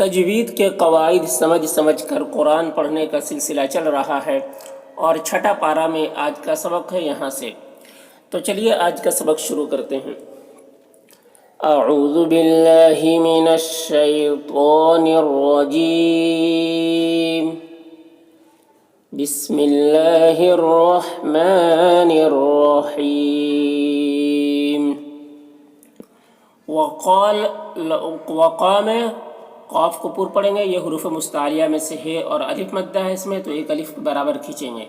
تجوید کے قواعد سمجھ سمجھ کر قرآن پڑھنے کا سلسلہ چل رہا ہے اور چھٹا پارہ میں آج کا سبق ہے یہاں سے۔ تو چلیے آج کا سبق شروع کرتے ہیں۔ اعوذ باللہ من الشیطان الرجیم، بسم اللہ الرحمن الرحیم۔ وقام قاف کو پر پڑھیں گے، یہ حروف مستعلیہ میں سے ہے اور الف مدہ ہے اس میں، تو ایک الف کے برابر کھینچیں گے،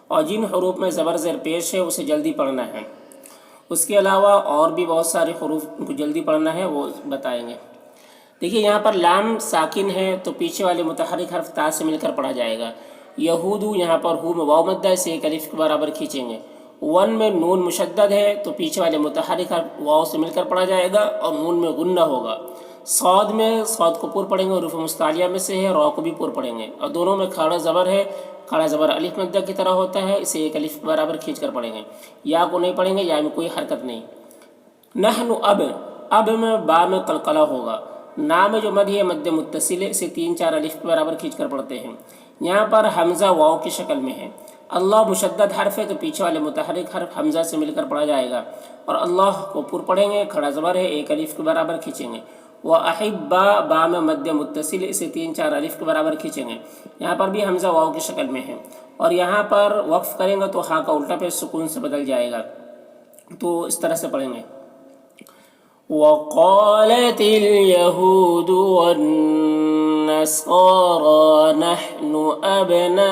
اور جن حروف میں زبر زیر پیش ہے اسے جلدی پڑھنا ہے۔ اس کے علاوہ اور بھی بہت سارے حروف کو جلدی پڑھنا ہے، وہ بتائیں گے۔ دیکھیے یہاں پر لام ساکن ہے تو پیچھے والے متحرک حرف تا سے مل کر پڑھا جائے گا۔ یہودو یہاں پر ہو میں واو مدہ سے ایک الف کے برابر کھینچیں گے۔ ون میں نون مشدد ہے تو پیچھے والے متحرک حرف واو سے مل کر پڑھا جائے گا اور نون میں غنہ ہوگا۔ صاد میں صاد کو پر پڑھیں گے، حروف مستعلیہ میں سے ہے، را کو بھی پر پڑھیں گے، اور دونوں میں کھڑا زبر ہے، کھڑا زبر الف مدہ کی طرح ہوتا ہے، اسے ایک الف کے برابر کھینچ کر پڑھیں گے۔ یا کو نہیں پڑھیں گے، یا میں کوئی حرکت نہیں۔ نحن اب میں با میں قلقلہ ہوگا۔ نا میں جو مد ہے مد متصل ہے، اسے 3-4 الف کے برابر کھینچ کر پڑھتے ہیں۔ یہاں پر حمزہ واو کی شکل میں ہے۔ اللہ مشدد حرف ہے تو پیچھے والے متحرک حرف حمزہ سے مل کر پڑھا جائے گا، اور اللہ کو پر پڑھیں گے، کھڑا زبر ہے، ایک الف کے برابر کھینچیں گے۔ وَأَحِبَّا با میں مد متصل، اسے 3-4 الف کے برابر کھینچیں گے۔ یہاں پر بھی حمزہ واو کی شکل میں ہے، اور یہاں پر وقف کریں گے تو ہاں کا الٹا پیش سکون سے بدل جائے گا، تو اس طرح سے پڑھیں گے۔ وَقَالَتِ الْيَهُودُ وَالنَّصَارَى نَحْنُ أَبْنَاءُ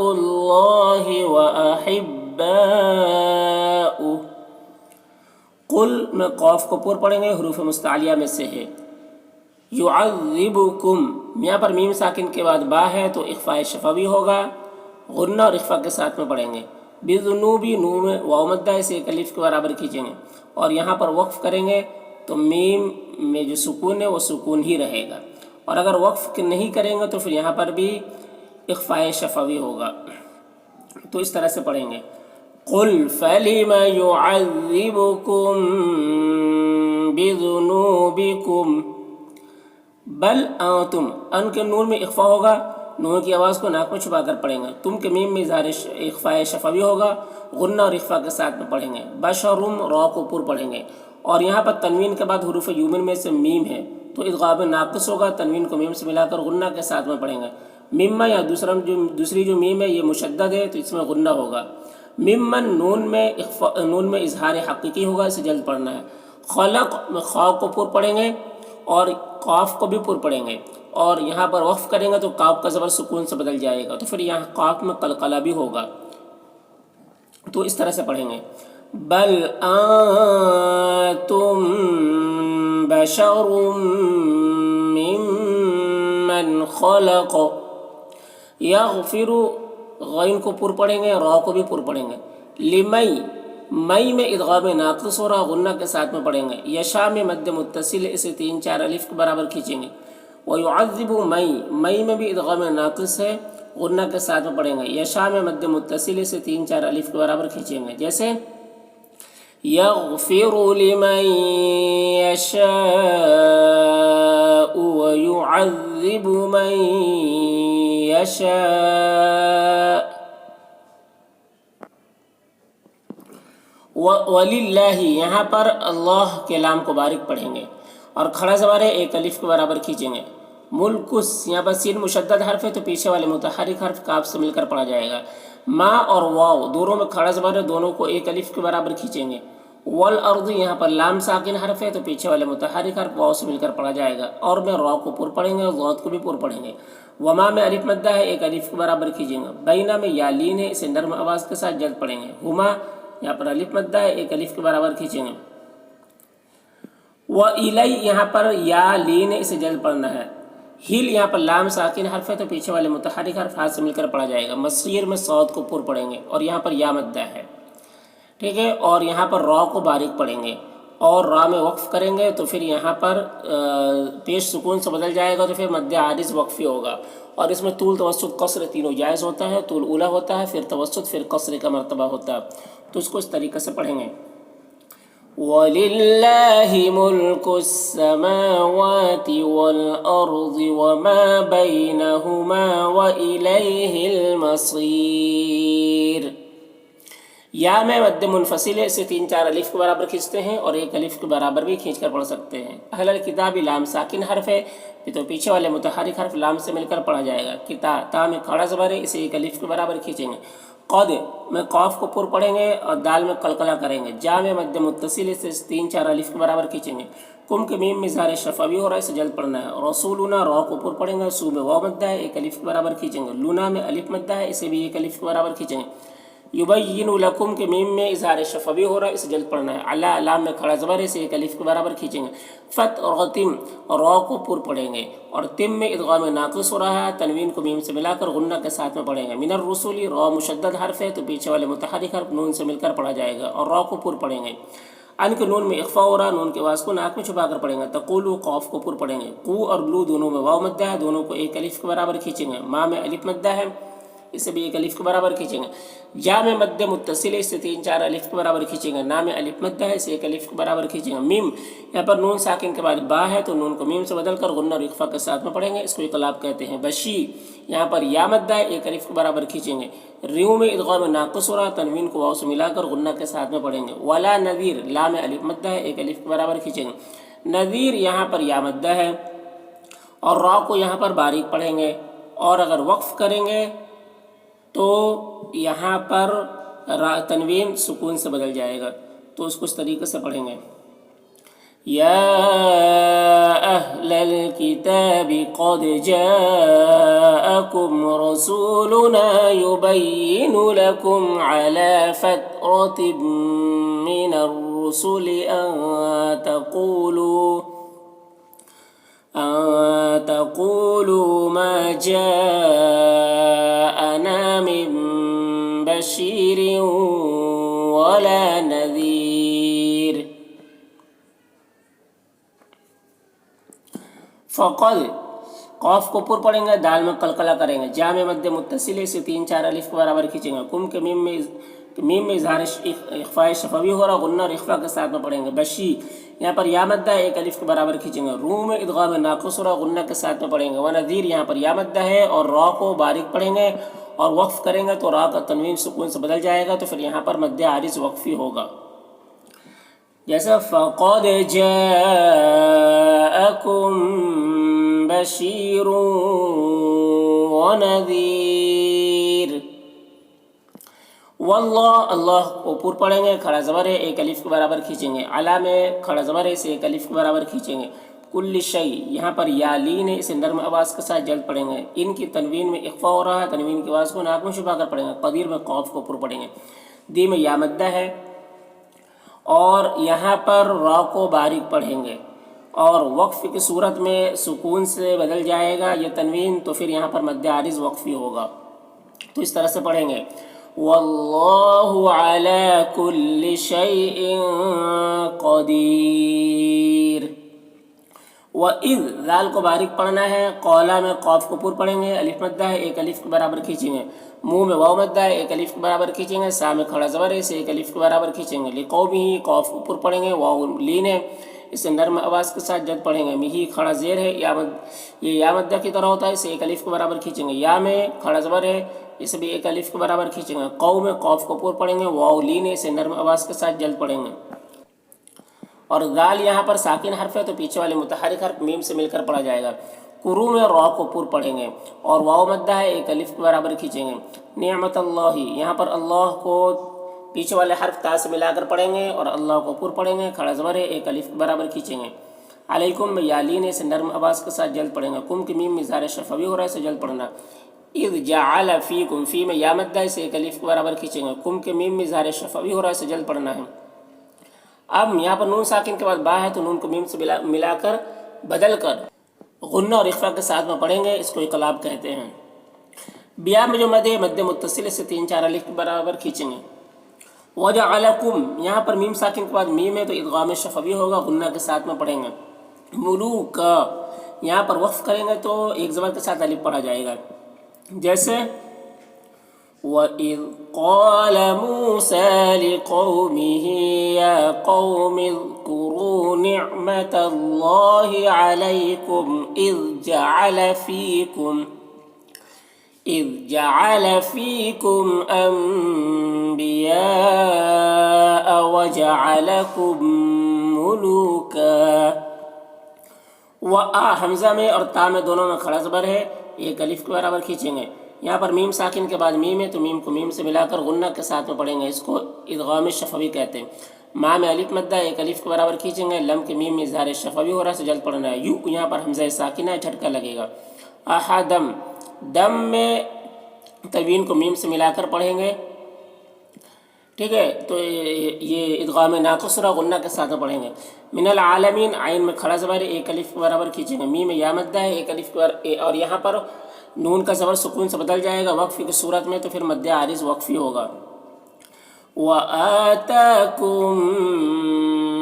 اللَّهِ وَأَحِبَّاؤُهُ۔ قل میں قاف کو پر پڑھیں گے، حروف مستعلیہ میں سے ہے۔ يُعَذِّبُكُمْ یہاں پر میم ساکن کے بعد با ہے تو اخفاء شفوی ہوگا، غنہ اور اخفاء کے ساتھ میں پڑھیں گے۔ بِذُنُوبِ نون میں واو مدہ سے ایک الف کے برابر کھینچیں گے، اور یہاں پر وقف کریں گے تو میم میں جو سکون ہے وہ سکون ہی رہے گا، اور اگر وقف نہیں کریں گے تو پھر یہاں پر بھی اخفاء شفوی ہوگا، تو اس طرح سے پڑھیں گے۔ قُلْ فَلِمَ يُعَذِّبُكُم بِذُنُوبِكُمْ بل أَنْتُمْ ان کے نون میں اخفاء ہوگا، نون کی آواز کو ناک میں چھپا کر پڑھیں گے۔ تم کے میم میں اظہار اخفاء شفوی ہوگا، غنہ اور اخفاء کے ساتھ میں پڑھیں گے۔ بشرم را کو پر پڑھیں گے، اور یہاں پر تنوین کے بعد حروف یومن میں سے میم ہے تو ادغام ناقص ہوگا، تنوین کو میم سے ملا کر غنہ کے ساتھ میں پڑھیں گے۔ مما یا دوسری جو میم ہے یہ مشدد ہے تو اس میں غنہ ہوگا۔ ممن نون میں اظہار حقیقی ہوگا، اسے جلد پڑھنا ہے۔ خلق میں خا کو پر پڑھیں گے اور قاف کو بھی پر پڑھیں گے، اور یہاں پر وقف کریں گے تو قاف کا زبر سکون سے بدل جائے گا، تو پھر یہاں قاف میں قلقلہ بھی ہوگا، تو اس طرح سے پڑھیں گے۔ بل انتم بشر ممن خلق یغفر غین کو پر پڑھیں گے، را کو بھی پر پڑھیں گے۔ لمئی مئی میں ادغام ناقص ہو رہا، غنہ کے ساتھ میں پڑھیں گے۔ یشا میں مد متصل، اسے 3-4 الف کے برابر کھینچیں گے۔ وَيُعَذِّبُ مئی میں بھی ادغام ناقص ہے، غنہ کے ساتھ میں پڑھیں گے۔ یشا میں مد متصل، اسے 3-4 الف کے برابر کھینچیں گے، جیسے یغفر لمن یشاء وَيُعَذِّبُ من یشاء۔ وَلِلَّهِ یہاں پر اللہ کے لام کو باریک پڑھیں گے، اور کھڑا زبر ہے، ایک الف کے برابر کھینچیں گے۔ ملکس یہاں پر سین مشدد حرف ہے تو پیچھے والے متحرک حرف کاف سے مل کر پڑھا جائے گا۔ ما اور واو دونوں میں کھڑا زبر ہے، دونوں کو ایک الف کے برابر کھینچیں گے۔ والارض یہاں پر لام ساکن حرف ہے تو پیچھے والے متحرک حرف واو سے مل کر پڑھا جائے گا، اور میں را کو پر پڑھیں گے، ضاد کو بھی پر پڑھیں گے۔ وما میں الف مدہ ہے، ایک الف کے برابر کھینچیں گے۔ بینا میں یا لین ہے، اسے نرم آواز کے ساتھ جلد پڑھیں گے۔ ہما یہاں پر الف مدہ ہے، ایک الف کے برابر کھینچیں گے۔ وَإِلَيْ یہاں پر یا لین ہے، اسے جلد پڑھنا ہے۔ ہل یہاں پر لام ساکن حرف ہے تو پیچھے والے متحرک حرف ہاتھ سے مل کر پڑھا جائے گا۔ مصیر میں صاد کو پر پڑھیں گے، اور یہاں پر یا مدہ ہے، ٹھیک ہے، اور یہاں پر را کو باریک پڑھیں گے، اور را میں وقف کریں گے تو پھر یہاں پر پیش سکون سے بدل جائے گا، تو پھر مد عارض وقفی ہوگا، اور اس میں طول توسط قصر تینوں جائز ہوتا ہے، طول اولا ہوتا ہے، پھر توسط، پھر قصر کا مرتبہ ہوتا ہے، تو اس کو اس طریقے سے پڑھیں گے۔ وَلِلَّهِ مُلْكُ السَّمَاوَاتِ وَالْأَرْضِ وَمَا بَيْنَهُمَا وَإِلَيْهِ الْمَصِيرُ۔ یا میں مد منفصل ہے، اسے 3-4 الف کے برابر کھینچتے ہیں اور 1 الف کے برابر بھی کھینچ کر پڑھ سکتے ہیں۔ اہل الکتاب لام ساکن حرف ہے تو پیچھے والے متحرک حرف لام سے مل کر پڑھا جائے گا۔ کتا تا میں کھڑا زبر ہے، اسے 1 الف کے برابر کھینچیں گے۔ قد میں قاف کو پر پڑھیں گے اور دال میں قلقلہ کریں گے۔ جا میں مد متصل ہے، اسے 3-4 الف کے برابر کھینچیں گے۔ کم کے میم میں اظہار شفوی ہو رہا ہے، اسے جلد پڑھنا ہے۔ رسولنا را کو پر پڑھیں گے، سو میں واو مدہ ہے، 1 الف کے برابر کھینچیں گے۔ لونا میں الف مدہ ہے، اسے بھی 1 الف کے برابر کھینچیں گے۔ یبین لکم کے میم میں اظہار شفوی ہو رہا ہے، اسے جلد پڑھنا ہے۔ علا لام میں کھڑا زبر ہے، اسے 1 الف کے برابر کھینچیں گے۔ فت اور غتم را کو پر پڑھیں گے اور تم میں ادغام ناقص ہو رہا ہے، تنوین کو میم سے ملا کر غنہ کے ساتھ میں پڑھیں گے۔ من الرسول را مشدد حرف ہے تو پیچھے والے متحرک حرف نون سے مل کر پڑھا جائے گا اور را کو پر پڑھیں گے۔ ان کے نون میں اخفا ہو رہا ہے، نون کے واس کو ناک میں چھپا کر پڑھیں گے۔ تقولو قاف کو پر پڑھیں گے۔ قو اور لو دونوں میں واو مدہ ہے، دونوں کو 1 الف کے برابر کھینچیں گے۔ ما میں الف مدہ ہے، اسے بھی 1 الف کے برابر کھینچیں گے۔ یا میں مد متصل ہے، اسے 3-4 الف کے برابر کھینچیں گے۔ نا میں الف مدہ ہے، اسے 1 الف کے برابر کھینچیں گے۔ میم یہاں پر نون ساکن کے بعد با ہے تو نون کو میم سے بدل کر غنہ اور اخفا کے ساتھ میں پڑھیں گے، اس کو اقلاب کہتے ہیں۔ بشی یہاں پر یا مدہ ہے، 1 الف کے برابر کھینچیں گے۔ ریو میں ادغام ناقص ہو رہا، تنوین کو واو سے ملا کر غنہ کے ساتھ میں پڑھیں گے۔ ولا نذیر لا میں الف مدہ ہے، 1 الف کے برابر کھینچیں گے۔ نذیر یہاں پر یا مدہ ہے اور را کو یہاں پر باریک پڑھیں گے، اور اگر وقف کریں گے تو یہاں پر تنوین سکون سے بدل جائے گا، تو اس کو اس طریقے سے پڑھیں گے۔ یا اہل الکتاب قد جاءکم رسولنا یبین لکم علی فترة من الرسل ان تقولوا ما جاءنا من بشیر ولا نذیر۔ فقد قاف کو پر پڑھیں گے، دال میں قلقلہ کریں گے۔ جا میں مد متصل ہے، اسے 3-4 الف کے برابر کھینچیں گے۔ کم کے میم میں اظہار اخفاء شفوی ہو رہا، غنہ اور اخفا کے ساتھ میں پڑھیں گے۔ بشی یہاں پر یا مدہ ہے، 1 الف کے برابر کھینچیں گے۔ رو میں ادغام ناقص ہو رہا، غنہ کے ساتھ میں پڑھیں گے۔ ونذیر یہاں پر یا مدہ ہے اور را کو باریک پڑھیں گے، اور وقف کریں گے تو را کا تنوین سکون سے بدل جائے گا، تو پھر یہاں پر مد عارض وقفی ہوگا، جیسا فقد جاءکم بشیر ونذیر۔ واللہ اللہ کو پر پڑھیں گے، کھڑا زبر ہے، 1 الف کے برابر کھینچیں گے۔ علا میں کھڑا زبر ہے، اسے 1 الف کے برابر کھینچیں گے۔ کل شیء یہاں پر یا لین ہے، اسے نرم آواز کے ساتھ جلد پڑھیں گے۔ ان کی تنوین میں اخفا ہو رہا ہے، تنوین کی آواز کو ناک میں چھپا کر پڑھیں گے۔ قدیر میں قاف کو پر پڑھیں گے۔ دی میں یا مدہ ہے اور یہاں پر را کو باریک پڑھیں گے، اور وقف کی صورت میں سکون سے بدل جائے گا یہ تنوین، تو پھر یہاں پر مد عارض وقفی ہوگا، تو اس طرح سے پڑھیں گے۔ واللہ علی کل شیء قدیر۔ وَإِذْ ذال کو باریک پڑھنا ہے، قولا میں قاف کو پر پڑھیں گے، الف مدہ ہے، 1 الف کے برابر کھینچیں گے۔ منہ میں واو مدہ ہے، 1 الف کے برابر کھینچیں گے۔ سا میں کھڑا زبر ہے، اسے 1 الف کے برابر کھینچیں گے۔ لقومہ قاف کو پر پڑھیں گے، واو لین ہے، اسے نرم آواز کے ساتھ جد پڑھیں گے۔ مہی کھڑا زیر ہے، یہ یا مدہ کی طرح ہوتا ہے، اسے 1 الف کے برابر کھینچیں گے۔ یا میں کھڑا زبر ہے، اسے بھی 1 الف کے برابر کھینچیں گے۔ قوم میں قاف کو پر پڑھیں گے، واو لین ہے، اسے نرم آواز کے ساتھ جلد پڑھیں گے۔ اور دال یہاں پر ساکن حرف ہے تو پیچھے والے متحرک حرف میم سے مل کر پڑھا جائے گا۔ قرو میں را کو پر پڑھیں گے اور واو مدہ ہے، 1 الف کے برابر کھینچیں گے۔ نعمت اللہ یہاں پر اللہ کو پیچھے والے حرف تا سے ملا کر پڑھیں گے اور اللہ کو پر پڑھیں گے، کھڑا زبر ہے، 1 الف کے برابر کھینچیں گے۔ علیکم میں یا لین سے نرم آواز کے ساتھ جلد پڑھیں گے۔ کم کی میم میں اظہار شفوی ہو رہا ہے، سے جلد پڑھنا۔ اذ جعل فیکم فی میں یا مدہ ہے، سے 1 الف کے برابر کھینچیں گے۔ کم کے میم میں اظہار شفوی ہو رہا ہے، سے جلد پڑھنا ہے۔ اب یہاں پر نون ساکن کے بعد با ہے تو نون کو میم سے ملا کر بدل کر غنہ اور اخفا کے ساتھ میں پڑھیں گے، اس کو اقلاب کہتے ہیں۔ بیا میں جو مد ہے، مد متصل سے 3-4 الف کے برابر کھینچیں گے۔ وجعلکم یہاں پر میم ساکن کے بعد میم ہے تو ادغام شفوی ہوگا، غنہ کے ساتھ میں پڑھیں گے۔ ملوکا یہاں پر وقف کریں گے تو ایک زبر کے ساتھ الف پڑھا جائے گا، جیسے وَإِذْ قَالَ مُوسَىٰ لِقَوْمِهِ يَا قَوْمِ اذْكُرُوا نِعْمَةَ اللَّهِ عَلَيْكُمْ إذ جعل فيكم أنبياء وجعلكم ملوكا. و حمزہ میں اور تا میں دونوں میں کھڑا زبر ہے، ایک الف کے برابر کھینچیں گے. یہاں پر میم ساکن کے بعد میم ہے تو میم کو میم سے ملا کر غنہ کے ساتھ میں پڑھیں گے، اس کو ادغام شفوی کہتے ہیں. ماں میں الف مدہ ایک الف کے برابر کھینچیں گے، لم کے میم میں اظہار شفوی ہو رہا ہے، سے جلد پڑھنا ہے. یو یہاں پر حمزہ ساکن ہے، جھٹکا لگے گا. احدم دم میں تنوین کو میم سے ملا کر پڑھیں گے، ٹھیک ہے. تو یہ ادغام ناقص اور غنہ کے ساتھ میں پڑھیں گے. من العالمین عین میں کھڑا زبر ایک الف کے برابر کھینچیں گے، میم یا مدہ ہے ایک الف کے برابر، اور یہاں پر نون کا زبر سکون سے بدل جائے گا وقفی کی صورت میں، تو پھر مد عارض وقفی ہوگا. وَآتَاكُم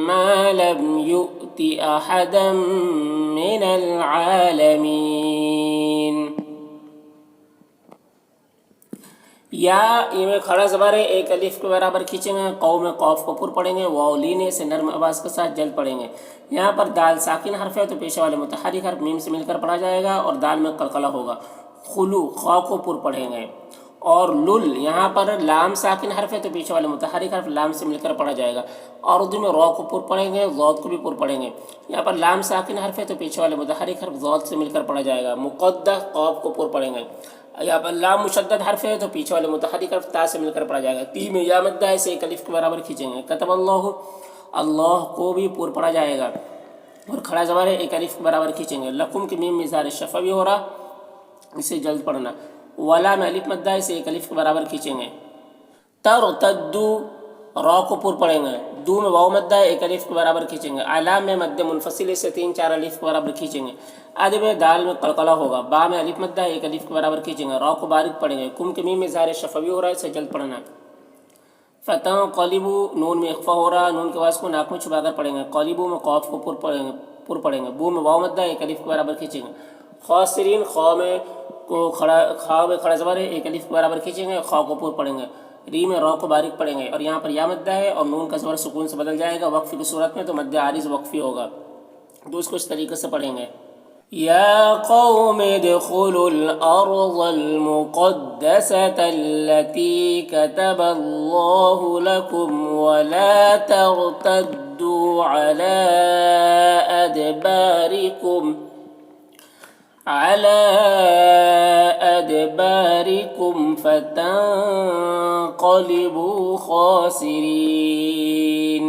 مَّا لَمْ يُؤْتِ أَحَدًا مِّنَ الْعَالَمِينَ. یا یہ میں کھڑا زبر ہے ایک الف کے برابر کھینچیں گے، قوم میں قوف کو پر پڑھیں گے، واو لینے سے نرم آواز کے ساتھ جلد پڑھیں گے. یہاں پر دال ساکن حرف ہے تو پیشے والے متحرک حرف میم سے مل کر پڑھا جائے گا اور دال میں قلقلہ ہوگا. خلو خا کو پر پڑھیں گے. اور لل یہاں پر لام ساکن حرف ہے تو پیچھے والے متحرک حرف لام سے مل کر پڑھا جائے گا. اور اردو میں رو کو پر پڑھیں گے، ضاد کو بھی پر پڑھیں گے. یہاں پر لام ساکن حرف ہے تو پیچھے والے متحرک حرف ضاد سے مل کر پڑھا جائے گا. مقدہ قاف کو پر پڑھیں گے. یہاں پر لام مشدد حرف ہے تو پیچھے والے متحرک حرف تا سے مل کر پڑھا جائے گا. تی میں یا مدہ ہے سے ایک الف کے برابر کھینچیں گے. کتب اللہ اللہ کو بھی پر پڑھا جائے گا اور کھڑا زبر ہے ایک الف کے برابر کھینچیں گے. لکم کی میم اظہار شفوی ہو رہا، اسے جلد پڑھنا. ولا میں الف مدہ ہے سے ایک الف کے برابر کھینچیں گے. ترتدو را کو پر پڑھیں گے. دو میں واو مدہ ہے ایک الف کے برابر کھینچیں گے. اعلی میں مد منفصل سے 3-4 الف کے برابر کھینچیں گے. اد میں دال میں قلقلہ ہوگا. با میں الف مدہ ہے ایک الف کے برابر کھینچیں گے. را کو باریک پڑھیں گے. کم کے میم میں اظہار شفوی ہو رہا ہے، اسے جلد پڑھنا. فتح قلیبو نون میں اخفا ہو رہا، نون کے واس کو ناک میں چھپا کر پڑھیں گے. قلیبو میں قاف کو پر پڑھیں گے. بو میں واو مدہ ایک الف کے برابر کھینچیں گے. خاسرین خا میں کھڑا زبر ہے ایک الف کے برابر کھینچیں گے، خا کو پر پڑھیں گے. ری میں را کو باریک پڑھیں گے اور یہاں پر یا مدہ ہے اور نون کا زبر سکون سے بدل جائے گا وقفی کی صورت میں، تو مد عارض وقفی ہوگا. تو اس کو اس طریقے سے پڑھیں گے. یا قوم ادخلوا الارض المقدسة التي كتب الله لكم ولا ترتدوا على أدباركم فتنقلبوا خاسرين.